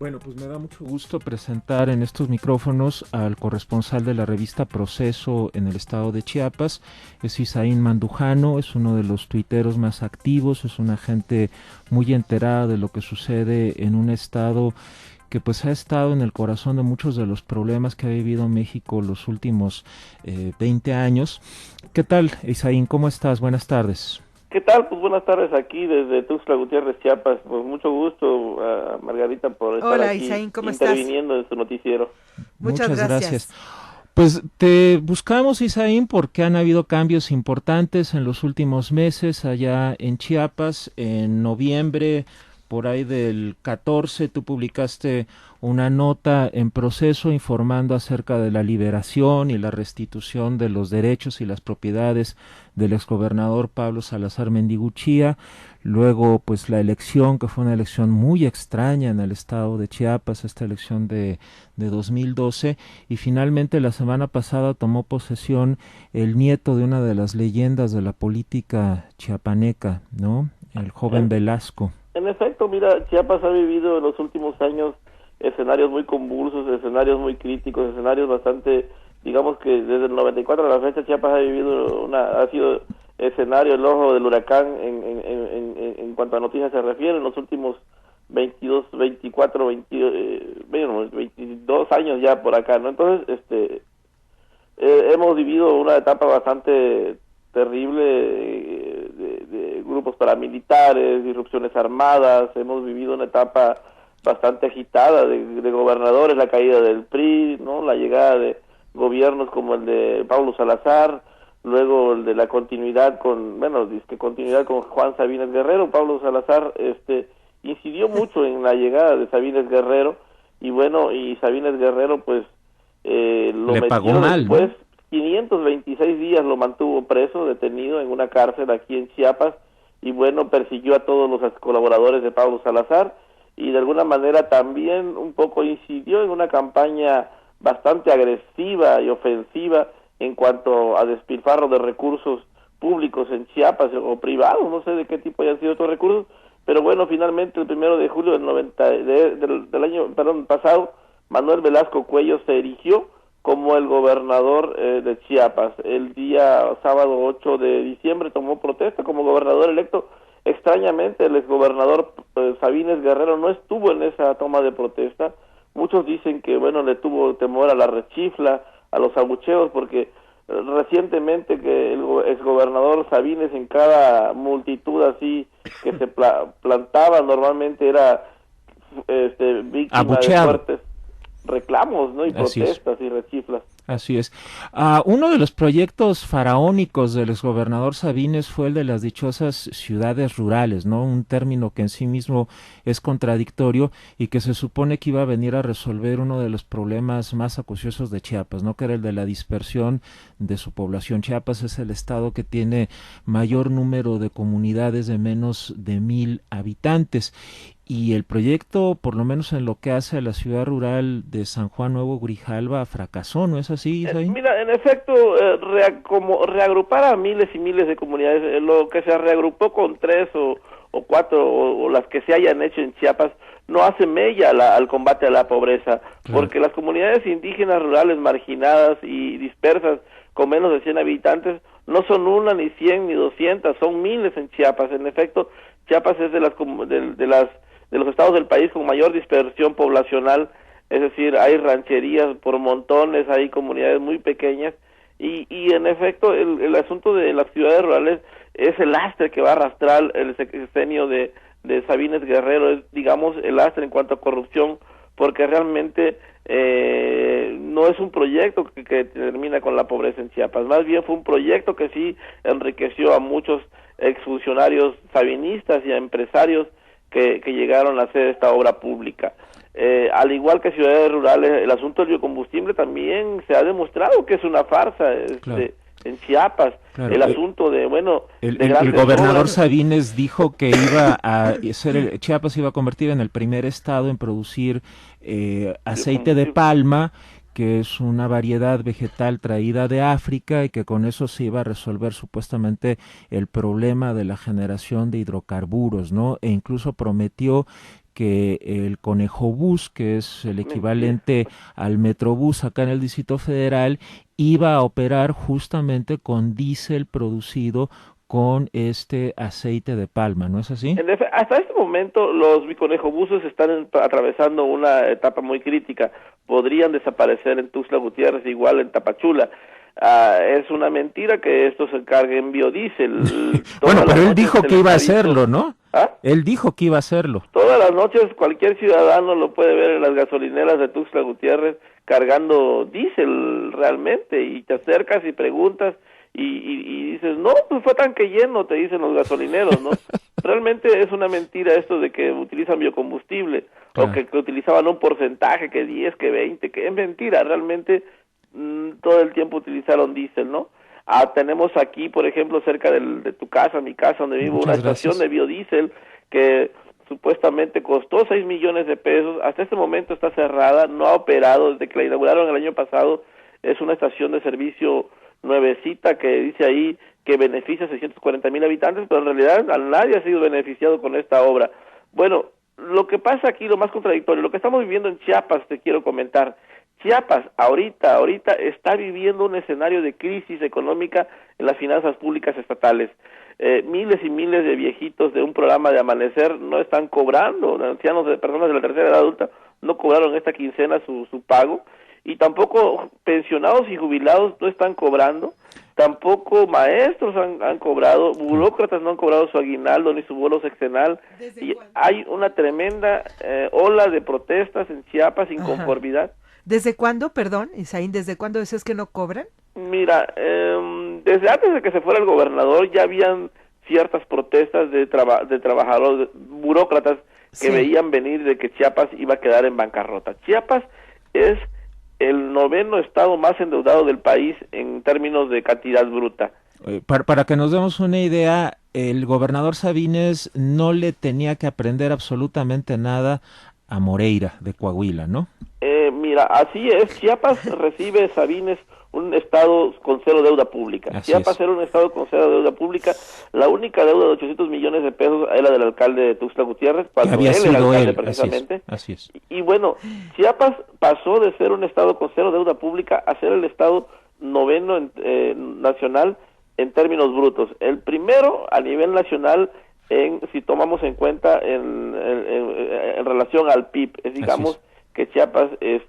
Bueno, pues me da mucho gusto presentar en estos micrófonos al corresponsal de la revista Proceso en el estado de Chiapas. Es Isaín Mandujano, es uno de los tuiteros más activos, es una gente muy enterada de lo que sucede en un estado que pues ha estado en el corazón de muchos de los problemas que ha vivido México los últimos 20 años. ¿Qué tal, Isaín? ¿Cómo estás? Buenas tardes. ¿Qué tal? Pues buenas tardes aquí desde Tuxtla Gutiérrez, Chiapas. Pues mucho gusto, Margarita, por estar Hola, aquí Isaín, ¿cómo estás? interviniendo en su noticiero. Muchas Muchas gracias. gracias. Pues te buscamos, Isaín, porque han habido cambios importantes en los últimos meses allá en Chiapas. En noviembre, por ahí del 14, tú publicaste una nota en Proceso informando acerca de la liberación y la restitución de los derechos y las propiedades del exgobernador Pablo Salazar Mendiguchía. Luego, pues la elección, que fue una elección muy extraña en el estado de Chiapas, esta elección de 2012, y finalmente la semana pasada tomó posesión el nieto de una de las leyendas de la política chiapaneca, ¿no? El joven En, Velasco. en efecto, mira, Chiapas ha vivido en los últimos años escenarios muy convulsos, escenarios muy críticos, escenarios bastante, digamos que desde el 94 a la fecha Chiapas ha vivido ha sido escenario, el ojo del huracán en cuanto a noticias se refiere en los últimos 22, 24, 20, bueno, 22 años ya por acá, ¿no? Entonces, hemos vivido una etapa bastante terrible de grupos paramilitares, disrupciones armadas, hemos vivido una etapa bastante agitada de gobernadores, la caída del PRI, ¿no? La llegada de gobiernos como el de Pablo Salazar, luego el de la continuidad continuidad con Juan Sabines Guerrero. Pablo Salazar incidió mucho en la llegada de Sabines Guerrero, y bueno, y Sabines Guerrero pues lo Le pagó metió mal, después, ¿no? 526 días lo mantuvo preso, detenido en una cárcel aquí en Chiapas, y bueno, persiguió a todos los colaboradores de Pablo Salazar, y de alguna manera también un poco incidió en una campaña bastante agresiva y ofensiva en cuanto a despilfarro de recursos públicos en Chiapas o privados, no sé de qué tipo hayan sido estos recursos, pero bueno, finalmente el 1 de julio del año, perdón, pasado, Manuel Velasco Cuello se erigió como el gobernador de Chiapas. El día sábado 8 de diciembre tomó protesta como gobernador electo. Extrañamente, el exgobernador Sabines Guerrero no estuvo en esa toma de protesta. Muchos dicen que, bueno, le tuvo temor a la rechifla, a los abucheos, porque recientemente que el exgobernador Sabines en cada multitud así que se plantaba normalmente era víctima de Abucheado. fuertes reclamos, ¿no? Y Así es. protestas y rechiflas. Así es. Uno de los proyectos faraónicos del exgobernador Sabines fue el de las dichosas ciudades rurales, ¿no? Un término que en sí mismo es contradictorio y que se supone que iba a venir a resolver uno de los problemas más acuciosos de Chiapas, ¿no? Que era el de la dispersión de su población. Chiapas es el estado que tiene mayor número de comunidades de menos de 1,000 habitantes. Y el proyecto, por lo menos en lo que hace a la ciudad rural de San Juan Nuevo Grijalva, fracasó, ¿no es así, Isaín? Mira, en efecto, como reagrupar a miles y miles de comunidades, lo que se reagrupó con tres o cuatro o las que se hayan hecho en Chiapas, no hace mella al combate a la pobreza, Claro. porque las comunidades indígenas rurales marginadas y dispersas con menos de 100 habitantes no son una, ni 100, ni 200, son miles en Chiapas. En efecto, Chiapas es de los estados del país con mayor dispersión poblacional, es decir, hay rancherías por montones, hay comunidades muy pequeñas, y en efecto el asunto de las ciudades rurales es el lastre que va a arrastrar el sexenio de Sabines Guerrero, es, digamos, el lastre en cuanto a corrupción, porque realmente no es un proyecto que termina con la pobreza en Chiapas, más bien fue un proyecto que sí enriqueció a muchos exfuncionarios sabinistas y a empresarios que llegaron a hacer esta obra pública. Al igual que ciudades rurales, el asunto del biocombustible también se ha demostrado que es una farsa Claro. en Chiapas. Claro, El asunto de, bueno, de el grandes gobernador obras. Sabines dijo que iba a ser Chiapas iba a convertir en el primer estado en producir aceite de Biocombustible. palma, que es una variedad vegetal traída de África y que con eso se iba a resolver supuestamente el problema de la generación de hidrocarburos, ¿no? E incluso prometió que el Conejo Bus, que es el equivalente al Metrobús acá en el Distrito Federal, iba a operar justamente con diésel producido con este aceite de palma, ¿no es así? Hasta este momento los conejobuses están atravesando una etapa muy crítica. Podrían desaparecer en Tuxtla Gutiérrez, igual en Tapachula. Es una mentira que esto se cargue en biodiesel. Bueno, pero él dijo que iba a hacerlo, ¿no? ¿Ah? Él dijo que iba a hacerlo. Todas las noches cualquier ciudadano lo puede ver en las gasolineras de Tuxtla Gutiérrez cargando diésel realmente, y te acercas y preguntas y dices, no, pues fue tanque lleno, te dicen los gasolineros, ¿no? Realmente es una mentira esto de que utilizan biocombustible, o que utilizaban un porcentaje, que 10, que 20, que es mentira, realmente todo el tiempo utilizaron diésel, ¿no? Tenemos aquí, por ejemplo, cerca de tu casa, mi casa, donde vivo, una estación de biodiesel que supuestamente costó 6 millones de pesos, hasta este momento está cerrada, no ha operado desde que la inauguraron el año pasado. Es una estación de servicio nuevecita que dice ahí que beneficia a 640,000 habitantes, pero en realidad nadie ha sido beneficiado con esta obra. Bueno, lo que pasa aquí, lo más contradictorio, lo que estamos viviendo en Chiapas, te quiero comentar. Chiapas ahorita está viviendo un escenario de crisis económica en las finanzas públicas estatales. Miles y miles de viejitos de un programa de Amanecer no están cobrando, ancianos, de personas de la tercera edad adulta no cobraron esta quincena su pago, y tampoco pensionados y jubilados no están cobrando, tampoco maestros han cobrado, burócratas no han cobrado su aguinaldo ni su bono sexenal, y hay una tremenda ola de protestas en Chiapas, inconformidad. ¿Desde cuándo, perdón, Isaín, desde cuándo decías que no cobran? Mira, desde antes de que se fuera el gobernador ya habían ciertas protestas de trabajadores, burócratas que veían venir de que Chiapas iba a quedar en bancarrota. Chiapas es el 9º estado más endeudado del país en términos de cantidad bruta. Para que nos demos una idea, el gobernador Sabines no le tenía que aprender absolutamente nada a Moreira de Coahuila, ¿no? Mira, así es. Chiapas recibe Sabines un estado con cero deuda pública. Así Chiapas era un estado con cero deuda pública. La única deuda de 800 millones de pesos era del alcalde de Tuxtla Gutiérrez, cuando había él sido era alcalde él, precisamente. Así es. Y bueno, Chiapas pasó de ser un estado con cero deuda pública a ser el estado 9º nacional en términos brutos. El primero a nivel nacional, si tomamos en cuenta en relación al PIB, digamos que Chiapas es,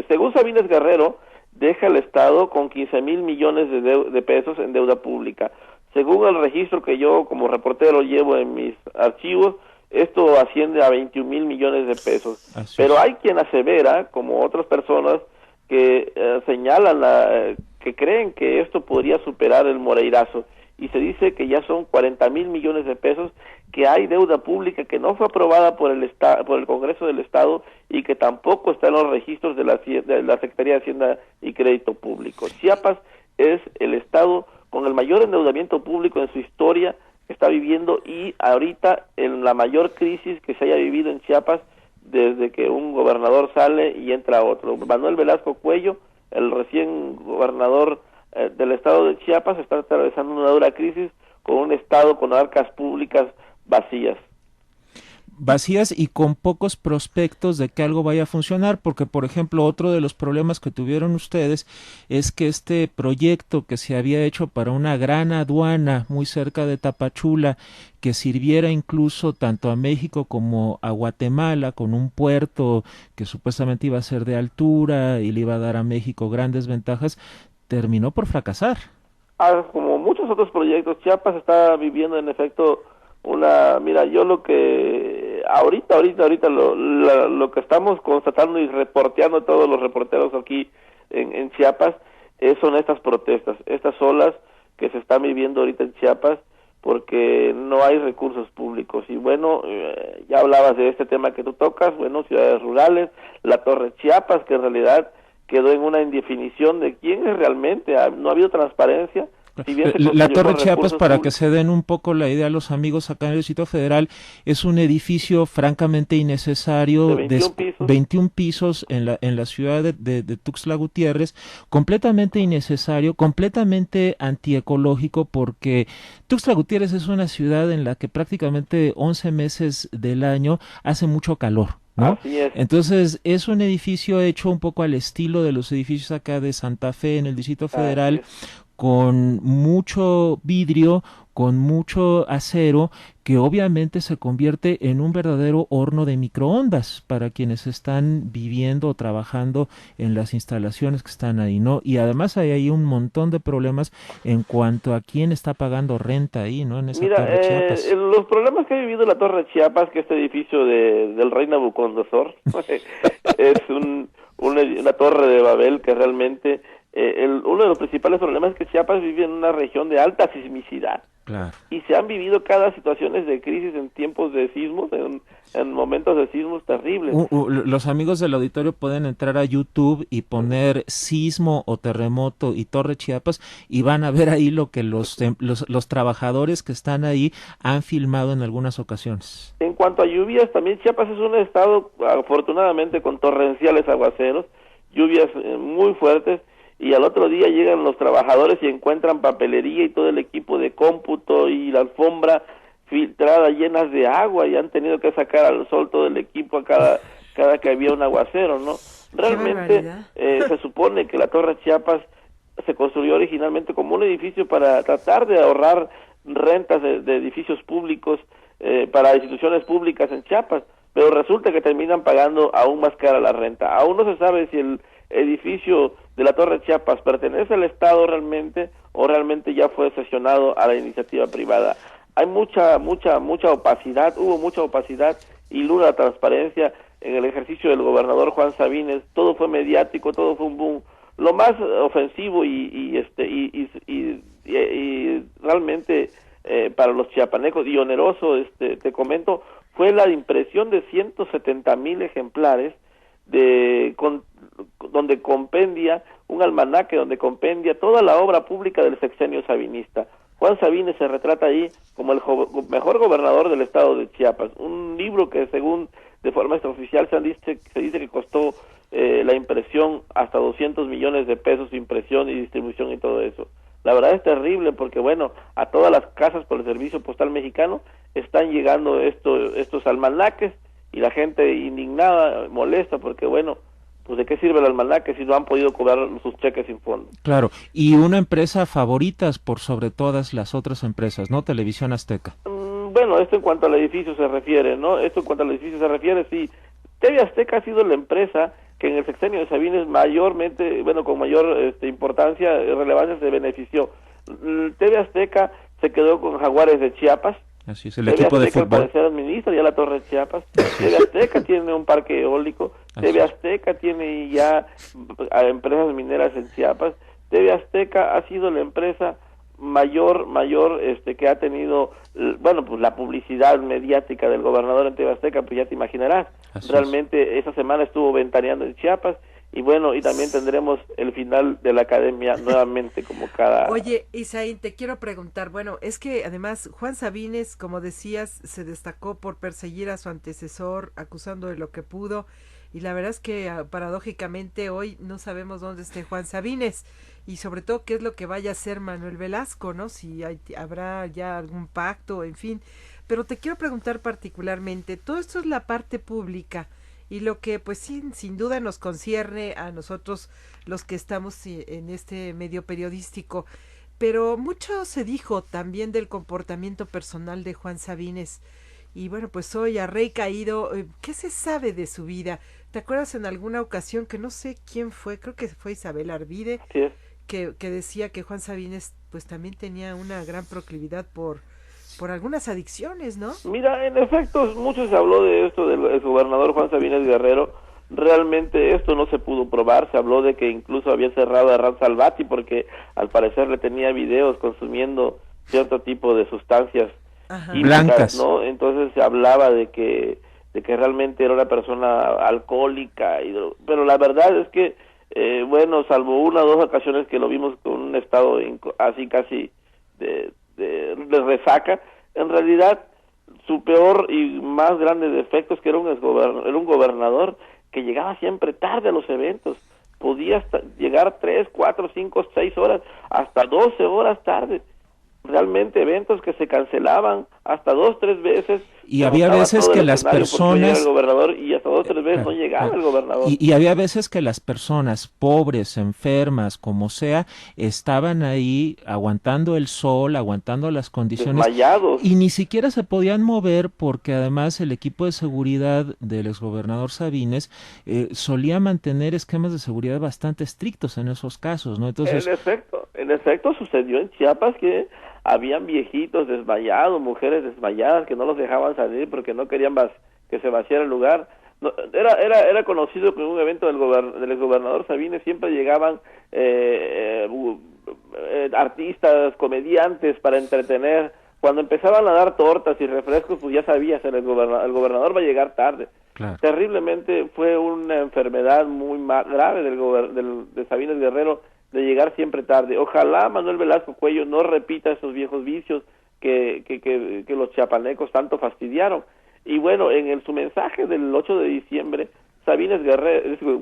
según Sabines Guerrero, deja el estado con 15,000 millones de pesos en deuda pública. Según el registro que yo como reportero llevo en mis archivos, esto asciende a 21,000 millones de pesos. Pero hay quien asevera, como otras personas, que señalan que creen que esto podría superar el Moreirazo, y se dice que ya son 40,000 millones de pesos, que hay deuda pública que no fue aprobada por el Congreso del Estado y que tampoco está en los registros de la Secretaría de Hacienda y Crédito Público. Chiapas es el estado con el mayor endeudamiento público en su historia que está viviendo, y ahorita en la mayor crisis que se haya vivido en Chiapas desde que un gobernador sale y entra otro. Manuel Velasco Cuello, el recién gobernador del estado de Chiapas, está atravesando una dura crisis con un estado con arcas públicas vacías y con pocos prospectos de que algo vaya a funcionar, porque por ejemplo otro de los problemas que tuvieron ustedes es que este proyecto que se había hecho para una gran aduana muy cerca de Tapachula, que sirviera incluso tanto a México como a Guatemala, con un puerto que supuestamente iba a ser de altura y le iba a dar a México grandes ventajas, terminó por fracasar. Como muchos otros proyectos, Chiapas está viviendo en efecto mira, yo lo que ahorita lo que estamos constatando y reporteando todos los reporteros aquí en Chiapas son estas protestas, estas olas que se están viviendo ahorita en Chiapas, porque no hay recursos públicos. Y bueno, ya hablabas de este tema que tú tocas, bueno, ciudades rurales, la Torre Chiapas, que en realidad quedó en una indefinición de quién es realmente, no ha habido transparencia Si bien se La construyó Torre con Chiapas, recursos para que públicos, se den un poco la idea a los amigos acá en el Distrito Federal, es un edificio francamente de innecesario, 21 pisos, 21 pisos en la ciudad de Tuxtla Gutiérrez, completamente innecesario, completamente antiecológico, porque Tuxtla Gutiérrez es una ciudad en la que prácticamente 11 meses del año hace mucho calor, ¿no? así es. Entonces es un edificio hecho un poco al estilo de los edificios acá de Santa Fe en el Distrito Así Federal, es. con mucho vidrio, con mucho acero, que obviamente se convierte en un verdadero horno de microondas para quienes están viviendo o trabajando en las instalaciones que están ahí, ¿no? Y además hay ahí un montón de problemas en cuanto a quién está pagando renta ahí, ¿no? En esa Mira, Torre Chiapas. los problemas que ha vivido la Torre Chiapas, que este edificio del rey Nabucodonosor, es una torre de Babel que realmente, uno de los principales problemas es que Chiapas vive en una región de alta sismicidad. Claro. Y se han vivido cada situaciones de crisis en tiempos de sismos, en momentos de sismos terribles. Los amigos del auditorio pueden entrar a YouTube y poner sismo o terremoto y Torre Chiapas y van a ver ahí lo que los trabajadores que están ahí han filmado en algunas ocasiones. En cuanto a lluvias, también Chiapas es un estado afortunadamente con torrenciales aguaceros, lluvias muy fuertes, y al otro día llegan los trabajadores y encuentran papelería y todo el equipo de cómputo y la alfombra filtrada llenas de agua, y han tenido que sacar al sol todo el equipo a cada que había un aguacero, ¿no? Realmente se supone que la Torre Chiapas se construyó originalmente como un edificio para tratar de ahorrar rentas de edificios públicos para instituciones públicas en Chiapas, pero resulta que terminan pagando aún más cara la renta. Aún no se sabe si el edificio de la Torre Chiapas pertenece al Estado realmente o realmente ya fue cesionado a la iniciativa privada. Hay mucha opacidad, hubo mucha opacidad y nula transparencia en el ejercicio del gobernador Juan Sabines. Todo fue mediático, todo fue un boom. Lo más ofensivo y realmente para los chiapanecos y oneroso, te comento, fue la impresión de 170,000 ejemplares donde compendia un almanaque, donde compendia toda la obra pública del sexenio sabinista. Juan Sabines se retrata ahí como el mejor gobernador del estado de Chiapas. Un libro que, según de forma extraoficial, se dice que costó la impresión hasta 200 millones de pesos, impresión y distribución y todo eso. La verdad es terrible porque, bueno, a todas las casas por el Servicio Postal Mexicano están llegando estos almanaques, y la gente indignada, molesta, porque bueno, pues de qué sirve el almanaque si no han podido cobrar sus cheques sin fondo. Claro, y una empresa favoritas por sobre todas las otras empresas, ¿no? Televisión Azteca. Bueno, esto en cuanto al edificio se refiere, ¿no? Esto en cuanto al edificio se refiere, sí. TV Azteca ha sido la empresa que en el sexenio de Sabines mayormente, bueno, con mayor importancia, relevancia, se benefició. TV Azteca se quedó con Jaguares de Chiapas. Así es, el equipo de fútbol. Al parecer administra ya la Torre Chiapas. TV Azteca tiene un parque eólico. TV Azteca tiene ya empresas mineras en Chiapas. TV Azteca ha sido la empresa mayor que ha tenido, bueno, pues la publicidad mediática del gobernador en TV Azteca, pues ya te imaginarás. Realmente esa semana estuvo ventaneando en Chiapas. Y bueno, y también tendremos el final de la academia nuevamente como cada... Oye, Isaín, te quiero preguntar, bueno, es que además Juan Sabines, como decías, se destacó por perseguir a su antecesor, acusando de lo que pudo, y la verdad es que paradójicamente hoy no sabemos dónde esté Juan Sabines, y sobre todo qué es lo que vaya a hacer Manuel Velasco, ¿no? Si habrá ya algún pacto, en fin. Pero te quiero preguntar particularmente, todo esto es la parte pública, y lo que pues sin duda nos concierne a nosotros los que estamos en este medio periodístico, pero mucho se dijo también del comportamiento personal de Juan Sabines, y bueno, pues hoy a rey caído, ¿qué se sabe de su vida? ¿Te acuerdas en alguna ocasión que no sé quién fue, creo que fue Isabel Arvide, sí, que decía que Juan Sabines pues también tenía una gran proclividad por algunas adicciones, ¿no? Mira, en efecto, mucho se habló de esto del gobernador Juan Sabines Guerrero. Realmente esto no se pudo probar. Se habló de que incluso había cerrado a Ran Salvati porque al parecer le tenía videos consumiendo cierto tipo de sustancias blancas, ¿no? Entonces se hablaba de que realmente era una persona alcohólica, pero la verdad es que bueno, salvo una o dos ocasiones que lo vimos con un estado así casi de resaca. En realidad, su peor y más grande defecto es que era un gobernador que llegaba siempre tarde a los eventos. Podía llegar 3, 4, 5, 6 horas, hasta 12 horas tarde. Realmente eventos que se cancelaban hasta 2, 3 veces. Y había veces que las personas... El gobernador, y hasta 2, 3 veces no llegaba el gobernador. Y había veces que las personas pobres, enfermas, como sea, estaban ahí aguantando el sol, aguantando las condiciones. Desmayados. Y ni siquiera se podían mover porque además el equipo de seguridad del exgobernador Sabines solía mantener esquemas de seguridad bastante estrictos en esos casos, ¿no? Entonces... En efecto sucedió en Chiapas que habían viejitos desmayados, mujeres desmayadas que no los dejaban salir porque no querían que se vaciara el lugar. No, era conocido que en un evento del exgobernador Sabines siempre llegaban artistas, comediantes para entretener. Cuando empezaban a dar tortas y refrescos, pues ya sabías, el gobernador va a llegar tarde. Claro. Terriblemente fue una enfermedad muy grave de Sabines Guerrero, de llegar siempre tarde. Ojalá Manuel Velasco Cuello no repita esos viejos vicios que los chiapanecos tanto fastidiaron. Y bueno, en su mensaje del 8 de diciembre,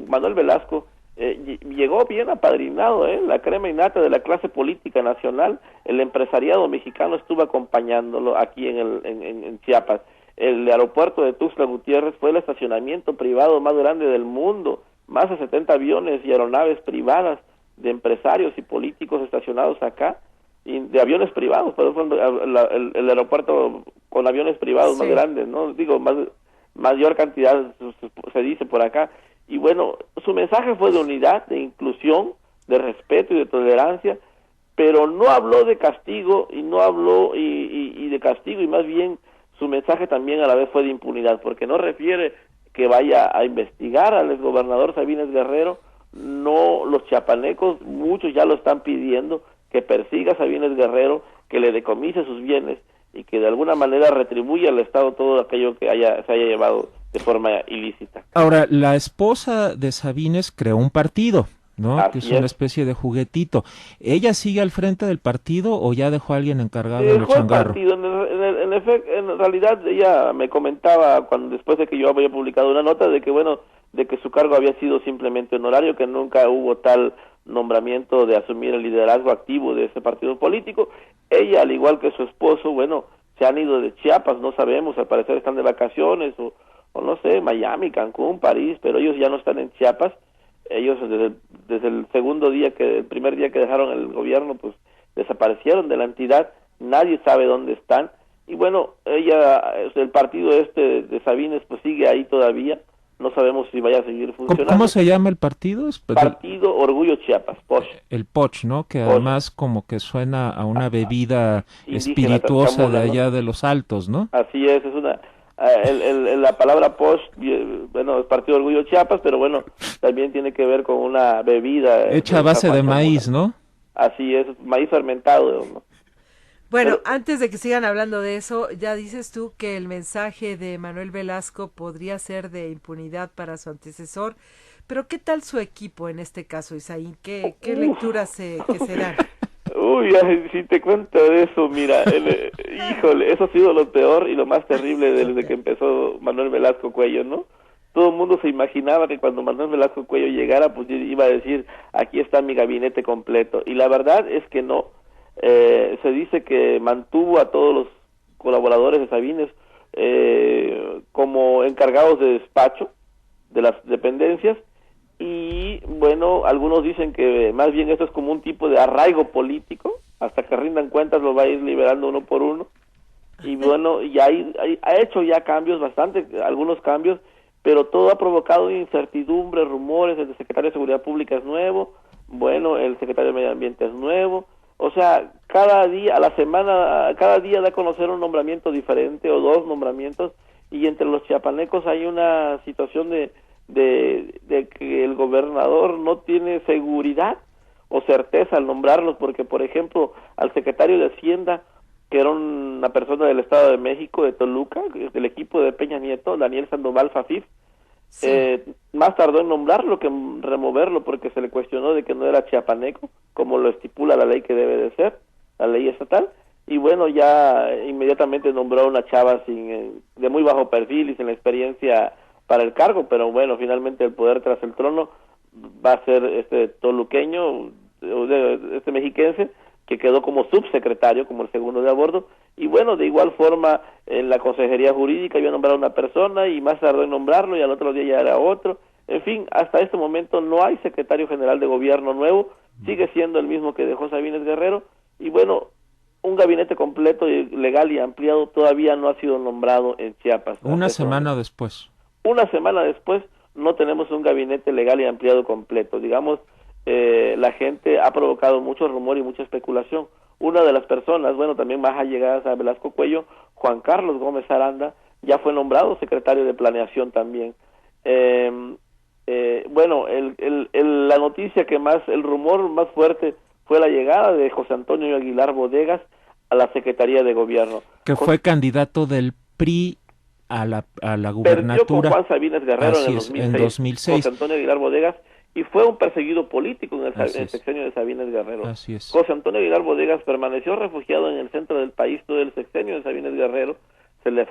Manuel Velasco llegó bien apadrinado, la crema innata de la clase política nacional. El empresariado mexicano estuvo acompañándolo aquí en Chiapas. El aeropuerto de Tuxtla Gutiérrez fue el estacionamiento privado más grande del mundo, más de 70 aviones y aeronaves privadas de empresarios y políticos estacionados acá, y de aviones privados, pero fue el aeropuerto con aviones privados más grandes, ¿no? Digo, mayor cantidad se dice por acá. Y bueno, su mensaje fue de unidad, de inclusión, de respeto y de tolerancia, pero no habló de castigo y no habló y de castigo, y más bien su mensaje también a la vez fue de impunidad, porque no refiere que vaya a investigar al exgobernador Sabines Guerrero. No, los chiapanecos, muchos ya lo están pidiendo, que persiga a Sabines Guerrero, que le decomise sus bienes y que de alguna manera retribuya al Estado todo aquello que se haya llevado de forma ilícita. Ahora, la esposa de Sabines creó un partido, ¿no? Así que es una especie de juguetito. ¿Ella sigue al frente del partido o ya dejó a alguien encargado en el changarro? En realidad ella me comentaba después de que yo había publicado una nota de que de que su cargo había sido simplemente honorario, que nunca hubo tal nombramiento de asumir el liderazgo activo de ese partido político. Ella, al igual que su esposo, se han ido de Chiapas, no sabemos, al parecer están de vacaciones o no sé, Miami, Cancún, París, pero ellos ya no están en Chiapas. Ellos desde el primer día que dejaron el gobierno, pues desaparecieron de la entidad, nadie sabe dónde están. Y bueno, el partido de Sabines pues sigue ahí todavía. No sabemos si vaya a seguir funcionando. ¿Cómo se llama el partido? Partido Orgullo Chiapas, POCH. El POCH, ¿no? Que además como que suena a una bebida espirituosa de allá de los Altos, ¿no? Así es una... la palabra POCH, es Partido Orgullo Chiapas, pero también tiene que ver con una bebida... Hecha a base de maíz, ¿no? Así es, maíz fermentado, ¿no? Bueno, antes de que sigan hablando de eso, ya dices tú que el mensaje de Manuel Velasco podría ser de impunidad para su antecesor, pero ¿qué tal su equipo en este caso, Isaí? ¿Qué lecturas que se dan? Uy, si te cuento de eso, mira, híjole, eso ha sido lo peor y lo más terrible desde que empezó Manuel Velasco Cuello, ¿no? Todo el mundo se imaginaba que cuando Manuel Velasco Cuello llegara, pues iba a decir, aquí está mi gabinete completo, y la verdad es que no. Se dice que mantuvo a todos los colaboradores de Sabines como encargados de despacho de las dependencias, y algunos dicen que más bien esto es como un tipo de arraigo político, hasta que rindan cuentas lo va a ir liberando uno por uno, y ha hecho ya cambios, algunos cambios, pero todo ha provocado incertidumbre, rumores. El secretario de Seguridad Pública es nuevo, el secretario de Medio Ambiente es nuevo. O sea, cada día da a conocer un nombramiento diferente o dos nombramientos, y entre los chiapanecos hay una situación de que el gobernador no tiene seguridad o certeza al nombrarlos, porque por ejemplo al secretario de Hacienda, que era una persona del Estado de México, de Toluca, del equipo de Peña Nieto, Daniel Sandoval Fafif, Sí. Más tardó en nombrarlo que en removerlo porque se le cuestionó de que no era chiapaneco, como lo estipula la ley que debe de ser, la ley estatal, y bueno, ya inmediatamente nombró a una chava de muy bajo perfil y sin la experiencia para el cargo, pero bueno, finalmente el poder tras el trono va a ser este toluqueño, este mexiquense, que quedó como subsecretario, como el segundo de a bordo, y bueno, de igual forma en la Consejería Jurídica había nombrado a una persona y más tardó en nombrarlo y al otro día ya era otro. En fin, hasta este momento no hay secretario general de gobierno nuevo, sigue siendo el mismo que dejó Sabines Guerrero, y bueno, un gabinete completo, y legal y ampliado todavía no ha sido nombrado en Chiapas. Una semana después. Una semana después no tenemos un gabinete legal y ampliado completo. Digamos, la gente ha provocado mucho rumor y mucha especulación. Una de las personas, bueno, también más allegadas a Velasco Cuello, Juan Carlos Gómez Aranda, ya fue nombrado secretario de Planeación también. Bueno, la noticia que más, el rumor más fuerte fue la llegada de José Antonio Aguilar Bodegas a la Secretaría de Gobierno. Que fue candidato del PRI a la gubernatura. Perdió con Juan Sabines Guerrero en el 2006, José Antonio Aguilar Bodegas, y fue un perseguido político en el sexenio de Sabines Guerrero. Así es. José Antonio Aguilar Bodegas permaneció refugiado en el centro del país todo el sexenio de Sabines Guerrero. Se le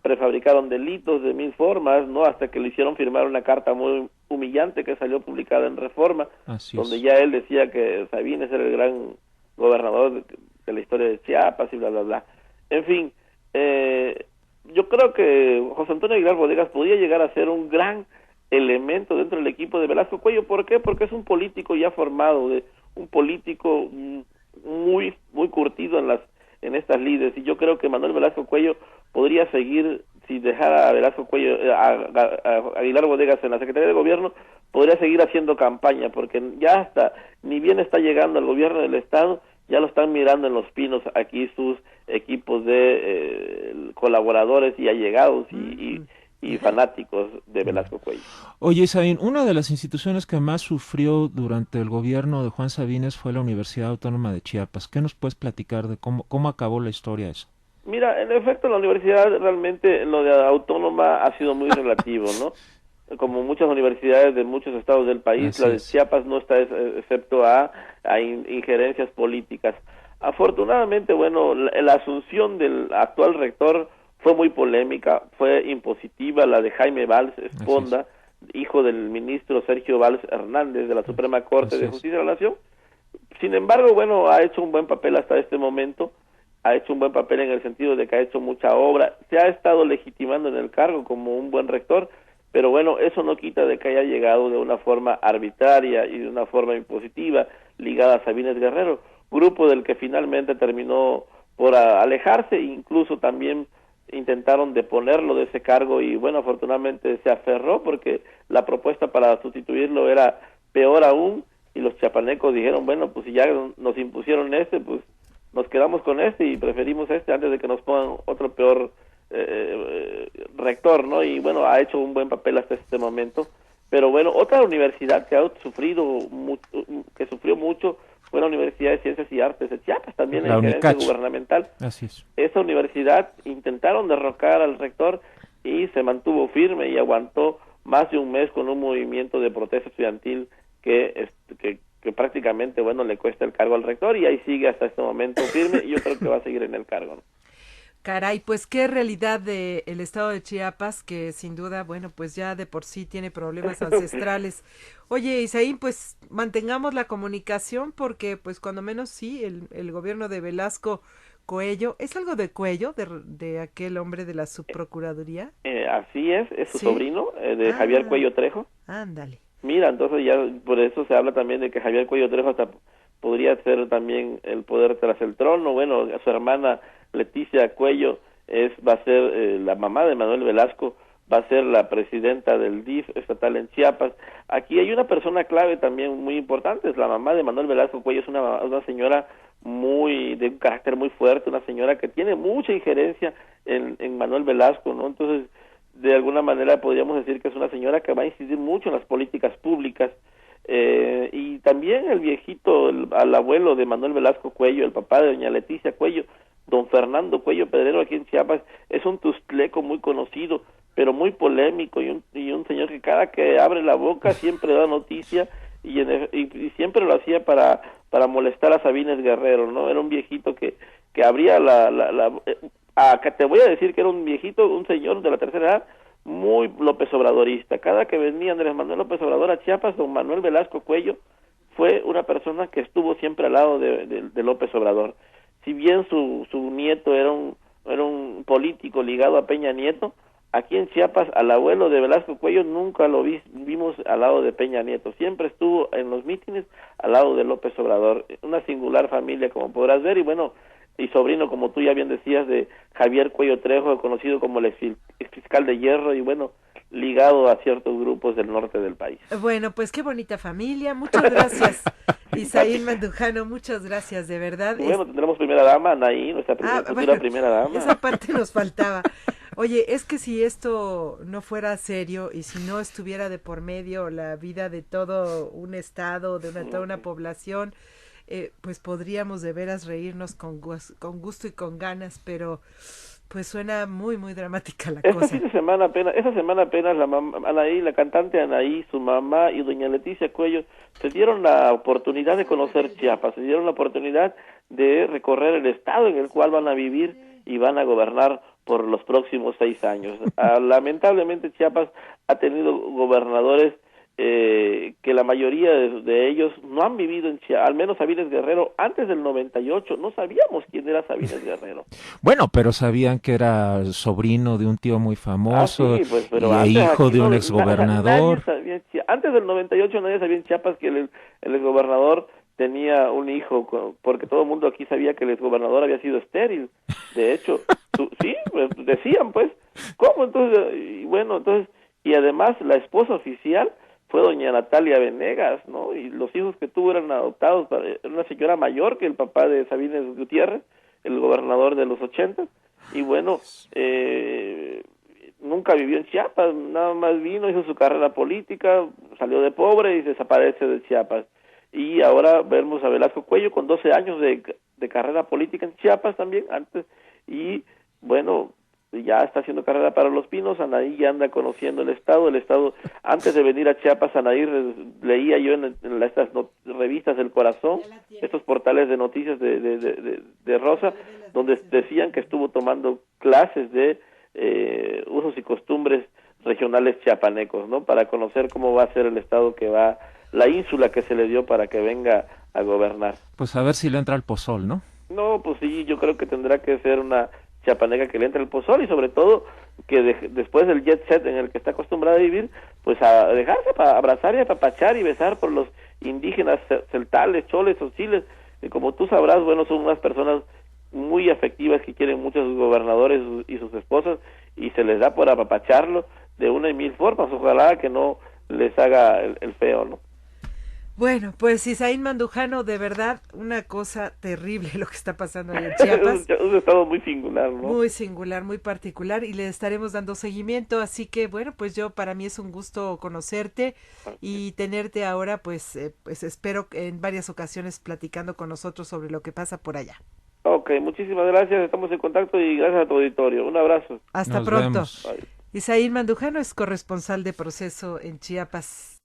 prefabricaron delitos de mil formas, ¿no? Hasta que le hicieron firmar una carta muy humillante que salió publicada en Reforma, donde ya él decía que Sabines era el gran gobernador de la historia de Chiapas y bla, bla, bla. En fin, yo creo que José Antonio Aguilar Bodegas podía llegar a ser un gran elemento dentro del equipo de Velasco Cuello. ¿Por qué? Porque es un político ya formado, un político muy curtido en estas lides, y yo creo que Manuel Velasco Cuello podría seguir, si dejara a Velasco Cuello, a Aguilar Bodegas en la Secretaría de Gobierno, podría seguir haciendo campaña, porque ya hasta, ni bien está llegando al gobierno del Estado, ya lo están mirando en Los Pinos aquí sus equipos de colaboradores y allegados y fanáticos de Velasco Cuello. Oye, Sabín, una de las instituciones que más sufrió durante el gobierno de Juan Sabines fue la Universidad Autónoma de Chiapas. ¿Qué nos puedes platicar de cómo acabó la historia eso? Mira, en efecto, la universidad realmente, lo de autónoma ha sido muy relativo, ¿no? Como muchas universidades de muchos estados del país, la de Chiapas no está excepto a injerencias políticas. Afortunadamente, bueno, la asunción del actual rector fue muy polémica, fue impositiva, la de Jaime Valls Esponda, hijo del ministro Sergio Valls Hernández de la Suprema Corte de Justicia de la Nación. Sin embargo, bueno, ha hecho un buen papel hasta este momento, ha hecho un buen papel en el sentido de que ha hecho mucha obra, se ha estado legitimando en el cargo como un buen rector, pero bueno, eso no quita de que haya llegado de una forma arbitraria y de una forma impositiva ligada a Sabines Guerrero, grupo del que finalmente terminó por alejarse, incluso también intentaron deponerlo de ese cargo y bueno, afortunadamente se aferró porque la propuesta para sustituirlo era peor aún y los chiapanecos dijeron, bueno, pues si ya nos impusieron pues nos quedamos con y preferimos antes de que nos pongan otro peor rector, ¿no? Y bueno, ha hecho un buen papel hasta este momento, pero bueno, otra universidad que ha sufrido que sufrió mucho fue la Universidad de Ciencias y Artes de Chiapas, también en gerencia gubernamental. Así es. Esa universidad intentaron derrocar al rector y se mantuvo firme y aguantó más de un mes con un movimiento de protesta estudiantil que prácticamente, bueno, le cuesta el cargo al rector y ahí sigue hasta este momento firme y yo creo que va a seguir en el cargo, ¿no? Caray, pues qué realidad de el estado de Chiapas, que sin duda, bueno, pues ya de por sí tiene problemas ancestrales. Oye, Isaín, pues mantengamos la comunicación porque pues cuando menos sí, el gobierno de Velasco Cuello, ¿es algo de Cuello, de aquel hombre de la subprocuraduría? Así es su sobrino, de Javier Cuello Trejo. Ándale. Mira, entonces ya por eso se habla también de que Javier Cuello Trejo hasta podría ser también el poder tras el trono. Bueno, su hermana Leticia Cuello va a ser la mamá de Manuel Velasco, va a ser la presidenta del DIF estatal en Chiapas. Aquí hay una persona clave también muy importante, es la mamá de Manuel Velasco Cuello, es una señora de un carácter muy fuerte, una señora que tiene mucha injerencia en Manuel Velasco, ¿no? Entonces, de alguna manera podríamos decir que es una señora que va a incidir mucho en las políticas públicas. Y también el viejito, al abuelo de Manuel Velasco Cuello, el papá de doña Leticia Cuello, don Fernando Cuello Pedrero aquí en Chiapas, es un tustleco muy conocido, pero muy polémico, y un señor que cada que abre la boca siempre da noticia, y siempre lo hacía para molestar a Sabines Guerrero, ¿no? Era un viejito que abría que te voy a decir que era un viejito, un señor de la tercera edad, muy López Obradorista. Cada que venía Andrés Manuel López Obrador a Chiapas, don Manuel Velasco Cuello fue una persona que estuvo siempre al lado de López Obrador. Si bien su nieto era un político ligado a Peña Nieto, aquí en Chiapas al abuelo de Velasco Cuello nunca lo vimos al lado de Peña Nieto, siempre estuvo en los mítines al lado de López Obrador. Una singular familia, como podrás ver, y bueno, y sobrino, como tú ya bien decías, de Javier Cuello Trejo, conocido como el exfiscal de Hierro, y bueno, ligado a ciertos grupos del norte del país. Bueno, pues qué bonita familia, muchas gracias, Isaín Mandujano, muchas gracias, de verdad. Bueno, tendremos primera dama, Anaí, nuestra futura primera dama. Esa parte nos faltaba. Oye, es que si esto no fuera serio y si no estuviera de por medio la vida de todo un estado, de toda una población, pues podríamos de veras reírnos con gusto y con ganas, pero pues suena muy, muy dramática la cosa. Esa semana apenas la cantante Anaí, su mamá y doña Leticia Cuello se dieron la oportunidad de conocer Chiapas, se dieron la oportunidad de recorrer el estado en el cual van a vivir y van a gobernar por los próximos 6 años. Lamentablemente Chiapas ha tenido gobernadores que la mayoría de ellos no han vivido en Chiapas, al menos Sabines Guerrero, antes del 98, no sabíamos quién era Sabines Guerrero. Bueno, pero sabían que era sobrino de un tío muy famoso, sí, pues, pero y hijo de un exgobernador. Antes del 98 nadie sabía en Chiapas que el exgobernador tenía un hijo, porque todo el mundo aquí sabía que el exgobernador había sido estéril. De hecho, sí, pues, decían pues, ¿cómo? Entonces, y además la esposa oficial fue doña Natalia Venegas, ¿no? Y los hijos que tuvo eran adoptados, era una señora mayor que el papá de Sabines Gutiérrez, el gobernador de los 80, y bueno, nunca vivió en Chiapas, nada más vino, hizo su carrera política, salió de pobre y desaparece de Chiapas. Y ahora vemos a Velasco Cuello con 12 años de carrera política en Chiapas también, antes, y bueno, ya está haciendo carrera para Los Pinos. Anaí ya anda conociendo el estado, antes de venir a Chiapas, Anaí leía yo en estas revistas del Corazón, estos portales de noticias de Rosa, donde decían que estuvo tomando clases de usos y costumbres regionales chiapanecos, ¿no? Para conocer cómo va a ser el estado la ínsula que se le dio para que venga a gobernar. Pues a ver si le entra el pozol, ¿no? No, pues sí, yo creo que tendrá que ser una chiapaneca que le entre el pozol, y sobre todo que después del jet set en el que está acostumbrada a vivir, pues a dejarse para abrazar y apapachar y besar por los indígenas celtales, choles o chiles, que como tú sabrás, bueno, son unas personas muy afectivas que quieren mucho a sus gobernadores y sus esposas, y se les da por apapacharlo de una y mil formas. Ojalá que no les haga el feo, ¿no? Bueno, pues Isaín Mandujano, de verdad, una cosa terrible lo que está pasando ahí en Chiapas. Es un estado muy singular, ¿no? Muy singular, muy particular, y le estaremos dando seguimiento, así que bueno, pues para mí es un gusto conocerte y tenerte ahora, pues espero en varias ocasiones platicando con nosotros sobre lo que pasa por allá. Ok, muchísimas gracias, estamos en contacto y gracias a tu auditorio. Un abrazo. Hasta pronto. Isaín Mandujano es corresponsal de Proceso en Chiapas.